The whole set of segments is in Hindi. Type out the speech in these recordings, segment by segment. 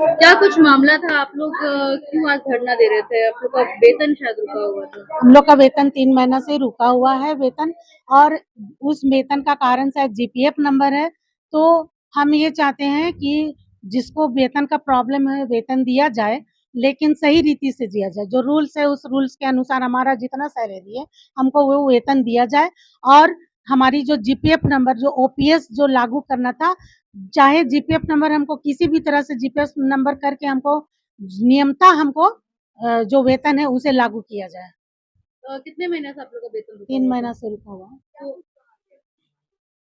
क्या कुछ मामला था? आप लोग क्यों आज धरना दे रहे थे? आप लोग का वेतन शायद रुका हुआ था। हम लोग का वेतन 3 महीना से रुका हुआ है वेतन। और उस वेतन का कारण शायद जीपीएफ नंबर है। तो हम ये चाहते हैं कि जिसको वेतन का प्रॉब्लम है वेतन दिया जाए, लेकिन सही रीति से दिया जाए। जो रूल्स है उस रूल्स के अनुसार हमारा जितना सैलरी है हमको वो वेतन दिया जाए। और हमारी जो जीपीएफ नंबर, जो ओपीएस जो लागू करना था, चाहे जीपीएफ नंबर हमको किसी भी तरह से जीपीएफ नंबर करके हमको नियमता हमको जो वेतन है उसे लागू किया जाए। कितने महीने से आप लोग का वेतन रुका 3 हुआ था? महीना से रुका हुआ है। तो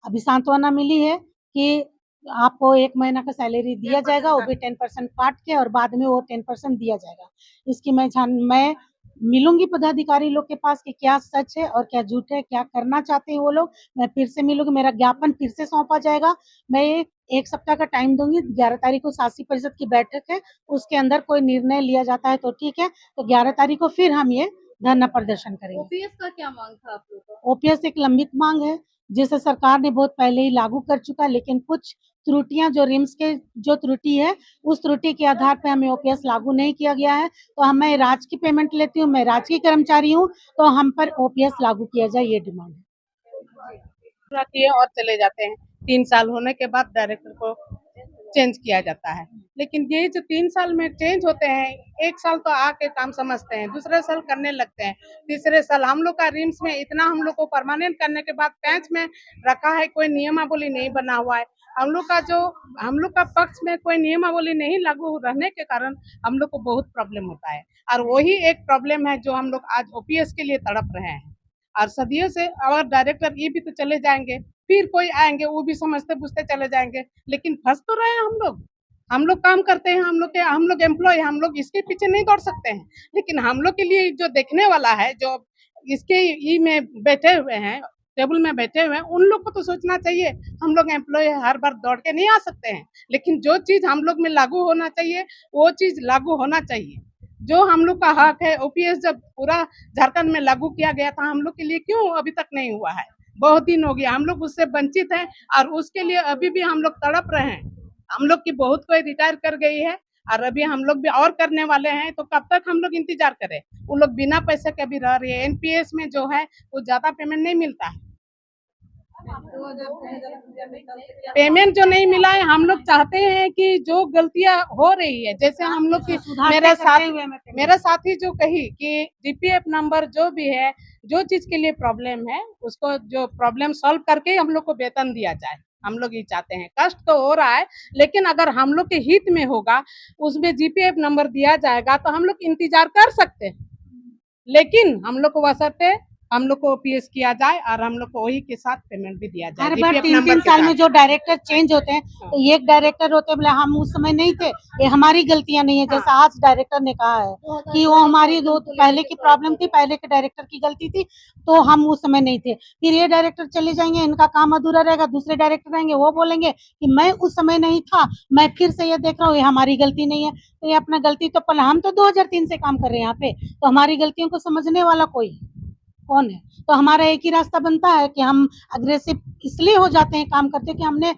अभी सांत्वना मिली है कि आपको 1 महीना का सैलरी दिया जाएगा, वो भी 10% काट के, और बाद में वो 10% दिया जाएगा। इसकी मैं मिलूँगी पदाधिकारी लोग के पास कि क्या सच है और क्या झूठ है, क्या करना चाहते हैं वो लोग। मैं फिर से मिलूँगी, मेरा ज्ञापन फिर से सौंपा जाएगा। मैं 1 सप्ताह का टाइम दूँगी। 11 तारीख को शासी परिषद की बैठक है, उसके अंदर कोई निर्णय लिया जाता है तो ठीक है, तो 11 तारीख को फिर हम ये धरना प्रदर्शन करेंगे। ओपीएस का क्या मांग था आप लोग का? ओपीएस एक लंबित मांग है, जिसे सरकार ने बहुत पहले ही लागू कर चुका है, लेकिन कुछ त्रुटियां, जो रिम्स के जो त्रुटि है, उस त्रुटि के आधार पे हमें ओपीएस लागू नहीं किया गया है। तो मैं राज्य की पेमेंट लेती हूँ, मैं राज्य की कर्मचारी हूँ, तो हम पर ओपीएस लागू किया जाए, ये डिमांड है। पूरा किए और चले जाते हैं। 3 साल होने के बाद डायरेक्टर को चेंज किया जाता है। लेकिन ये जो 3 साल में चेंज होते हैं, 1 साल तो आके काम समझते हैं, दूसरे साल करने लगते हैं, तीसरे साल हम लोग का रिम्स में इतना हम लोग को परमानेंट करने के बाद पैंच में रखा है, कोई नियमावली नहीं बना हुआ है। हम लोग का पक्ष में कोई नियमावली नहीं लागू रहने के कारण हम लोग को बहुत प्रॉब्लम होता है। और वही एक प्रॉब्लम है जो हम लोग आज ओपीएस के लिए तड़प रहे हैं। और सदियों से और डायरेक्टर ये भी तो चले जाएंगे, फिर कोई आएंगे, वो भी समझते बुझते चले जाएंगे, लेकिन फंस तो रहे हैं हम लोग। हम लोग काम करते हैं, हम लोग एम्प्लॉय, हम लोग इसके पीछे नहीं दौड़ सकते हैं। लेकिन हम लोग के लिए जो देखने वाला है, जो इसके ई में बैठे हुए हैं, टेबल में बैठे हुए हैं, उन लोग को तो सोचना चाहिए। हम लोग एम्प्लॉय हर बार दौड़ के नहीं आ सकते हैं, लेकिन जो चीज हम लोग में लागू होना चाहिए वो चीज लागू होना चाहिए। जो हम लोग का हक है, ओपीएस जब पूरा झारखंड में लागू किया गया था, हम लोग के लिए क्यों अभी तक नहीं हुआ है? बहुत दिन हो गया, हम लोग उससे वंचित हैं और उसके लिए अभी भी हम लोग तड़प रहे हैं। हम लोग की बहुत कोई रिटायर कर गई है और अभी हम लोग भी और करने वाले हैं, तो कब तक हम लोग इंतजार करें? वो लोग बिना पैसे के भी रह रही है। एनपीएस में जो है वो ज्यादा पेमेंट नहीं मिलता है। पेमेंट जो नहीं मिला है, हम लोग चाहते हैं कि जो गलतियां हो रही है, जैसे हम लोग की मेरा साथी जो कही कि जीपीएफ नंबर जो भी है, जो चीज के लिए प्रॉब्लम है, उसको जो प्रॉब्लम सॉल्व करके हम लोग को वेतन दिया जाए। हम लोग ये चाहते हैं। कष्ट तो हो रहा है, लेकिन अगर हम लोग के हित में होगा, उसमें जीपीएफ नंबर दिया जाएगा तो हम लोग इंतजार कर सकते हैं। लेकिन हम लोग को बशर्ते हम लोग को ओपीएस किया जाए और हम लोग को वही के साथ पेमेंट भी दिया जाए। हर बार जीपीएफ 3-3 नंबर के साल में साथ। जो डायरेक्टर चेंज होते हैं, तो एक डायरेक्टर होते बोले हम उस समय नहीं थे, ये हमारी गलतियां नहीं है। जैसा आज डायरेक्टर ने कहा है कि वो हमारी दो पहले की प्रॉब्लम थी, पहले के डायरेक्टर की गलती थी, तो हम उस समय नहीं थे। फिर ये डायरेक्टर चले जाएंगे, इनका काम अधूरा रहेगा, दूसरे डायरेक्टर रहेंगे, वो बोलेंगे कि मैं उस समय नहीं था, मैं फिर से ये देख रहा हूँ, ये हमारी गलती नहीं है। तो ये अपना गलती तो पहले, हम तो 2003 से काम कर रहे हैं यहाँ पे, तो हमारी गलतियों को समझने वाला कौन है? तो हमारा एक ही रास्ता बनता है कि हम अग्रेसिव इसलिए हो जाते हैं काम करते कि हमने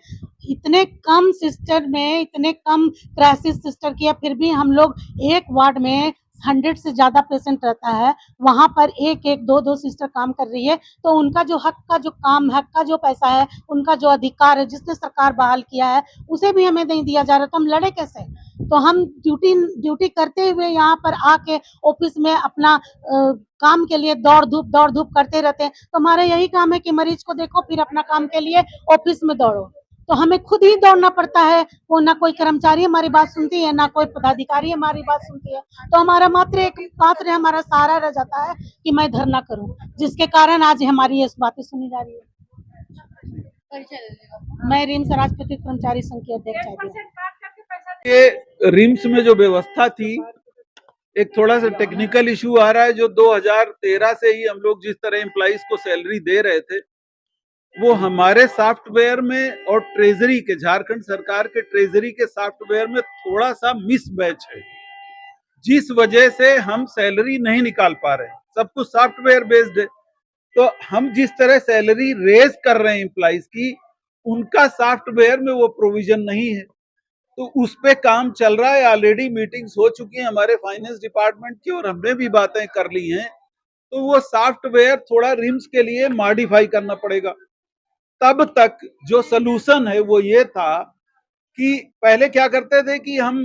इतने कम सिस्टर में इतने कम क्राइसिस सिस्टर किया, फिर भी हम लोग एक वार्ड में 100 से ज्यादा पेशेंट रहता है, वहां पर एक एक दो दो सिस्टर काम कर रही है, तो उनका जो हक का जो काम, हक का जो पैसा है, उनका जो अधिकार है, जिसने सरकार बहाल किया है, उसे भी हमें नहीं दिया जा रहा, तो हम लड़े कैसे? तो हम ड्यूटी करते हुए यहाँ पर आके ऑफिस में अपना काम के लिए दौड़ धूप करते रहते हैं। तो हमारा यही काम है कि मरीज को देखो, फिर अपना काम के लिए ऑफिस में दौड़ो। तो हमें खुद ही दौड़ना पड़ता है, वो ना कोई कर्मचारी हमारी बात सुनती है, ना कोई पदाधिकारी हमारी बात सुनती है। तो हमारा मात्र हमारा सहारा रह जाता है कि मैं धरना करूं, जिसके कारण आज हमारी ये बातें सुनी जा रही है। मैं रिम्स राजपत्रित कर्मचारी संघ की अध्यक्ष। ये रिम्स में जो व्यवस्था थी, एक थोड़ा सा टेक्निकल इशू आ रहा है। जो 2013 से ही हम लोग जिस तरह एम्प्लॉइज को सैलरी दे रहे थे, वो हमारे सॉफ्टवेयर में और ट्रेजरी के, झारखंड सरकार के ट्रेजरी के सॉफ्टवेयर में थोड़ा सा मिस मैच है, जिस वजह से हम सैलरी नहीं निकाल पा रहे हैं। सब कुछ सॉफ्टवेयर बेस्ड है, तो हम जिस तरह सैलरी रेज कर रहे हैं एम्प्लॉइज की, उनका सॉफ्टवेयर में वो प्रोविजन नहीं है। तो उस पे काम चल रहा है, ऑलरेडी मीटिंग्स हो चुकी हैं हमारे फाइनेंस डिपार्टमेंट की और हमने भी बातें कर ली हैं। तो वो सॉफ्टवेयर थोड़ा रिम्स के लिए मॉडिफाई करना पड़ेगा। तब तक जो सलूशन है वो ये था कि पहले क्या करते थे कि हम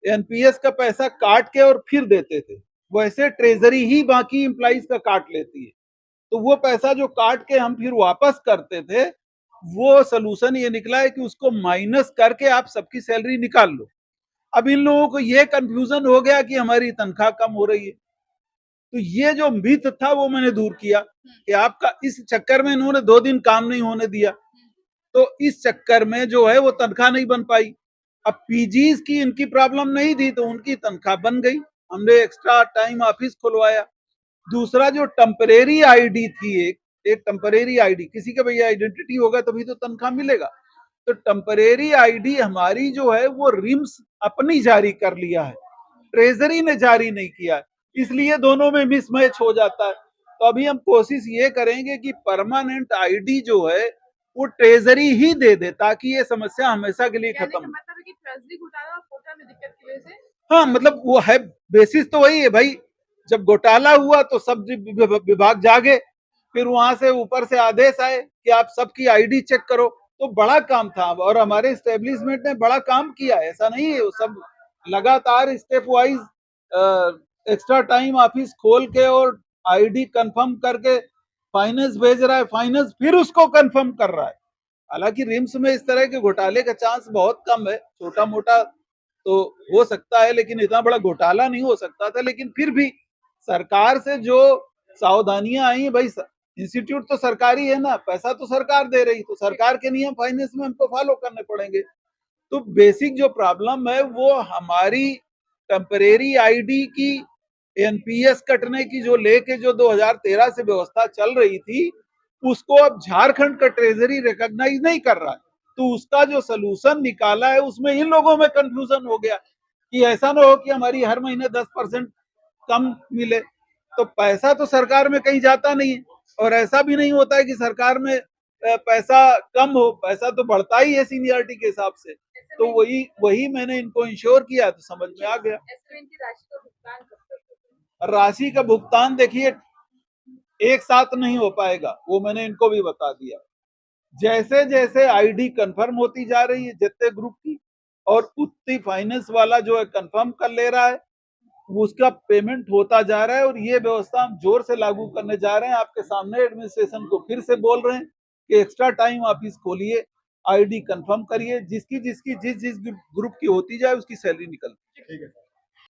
एनपीएस का पैसा काट के और फिर देते थे, वैसे ट्रेजरी ही बाकी एम्प्लॉइज का काट लेती है। तो वो पैसा जो काट के हम फिर वापस करते थे, वो सलूशन ये निकला है कि उसको माइनस करके आप सबकी सैलरी निकाल लो। अब इन लोगों को ये कंफ्यूजन हो गया कि हमारी तनख्वाह कम हो रही है। तो ये जो मिथ था वो मैंने दूर किया कि आपका इस चक्कर में इन्होंने 2 दिन काम नहीं होने दिया, तो इस चक्कर में जो है वो तनख्वाह नहीं बन पाई। अब पीजीज की इनकी प्रॉब्लम नहीं थी तो उनकी तनख्वाह बन गई, हमने एक्स्ट्रा टाइम ऑफिस खुलवाया। दूसरा जो टेम्परेरी आईडी थी, एक टेम्परेरी आईडी, किसी का भैया आइडेंटिटी होगा तभी तो तनख्वाह मिलेगा। तो टेम्परेरी आईडी हमारी जो है वो रिम्स अपनी जारी कर लिया है, ट्रेजरी ने जारी नहीं किया है, इसलिए दोनों में मिसमैच हो जाता है। तो अभी हम कोशिश ये करेंगे कि परमानेंट आईडी जो है वो ट्रेजरी ही दे दे ताकि ये समस्या हमेशा के लिए खत्म हो। मतलब है कि ट्रेजरी घोटाला और कोटा में दिक्कत की वजह से हाँ, मतलब वो है, बेसिस तो वही है भाई। जब घोटाला हुआ तो सब विभाग जागे, फिर वहां से ऊपर से आदेश आए कि आप सबकी आईडी चेक करो। तो बड़ा काम था और हमारे एस्टेब्लिशमेंट ने बड़ा काम किया, ऐसा नहीं है। वो सब लगातार step wise extra time office खोल के और आईडी कंफर्म करके फाइनेंस भेज रहा है, फाइनेंस फिर उसको कंफर्म कर रहा है। हालांकि रिम्स में इस तरह के घोटाले का चांस बहुत कम है, छोटा मोटा तो हो सकता है लेकिन इतना बड़ा घोटाला नहीं हो सकता था। लेकिन फिर भी सरकार से जो सावधानियां आई, भाई इंस्टीट्यूट तो सरकारी है ना, पैसा तो सरकार दे रही, तो सरकार के नियम फाइनेंस में हमको फॉलो करने पड़ेंगे। तो बेसिक जो प्रॉब्लम है वो हमारी टेम्परेरी आईडी की एनपीएस कटने की जो लेके जो 2013 से व्यवस्था चल रही थी, उसको अब झारखंड का ट्रेजरी रिकॉग्नाइज नहीं कर रहा है। तो उसका जो सलूशन निकाला है उसमें इन लोगों में कंफ्यूजन हो गया कि ऐसा ना हो कि हमारी हर महीने 10% कम मिले। तो पैसा तो सरकार में कहीं जाता नहीं है और ऐसा भी नहीं होता है कि सरकार में पैसा कम हो, पैसा तो बढ़ता ही है सीनियरिटी के हिसाब से। तो वही वही मैंने इनको इंश्योर किया तो समझ में आ गया। राशि का भुगतान देखिए एक साथ नहीं हो पाएगा, वो मैंने इनको भी बता दिया। जैसे जैसे आईडी कंफर्म होती जा रही है जितने ग्रुप की, और उतनी फाइनेंस वाला जो है कंफर्म कर ले रहा है, उसका पेमेंट होता जा रहा है। और ये व्यवस्था हम जोर से लागू करने जा रहे हैं। आपके सामने एडमिनिस्ट्रेशन को फिर से बोल रहे हैं कि एक्स्ट्रा टाइम ऑफिस खोलिए, आईडी कंफर्म करिए, जिसकी जिस जिस ग्रुप की होती जाए उसकी सैलरी निकल। ठीक है।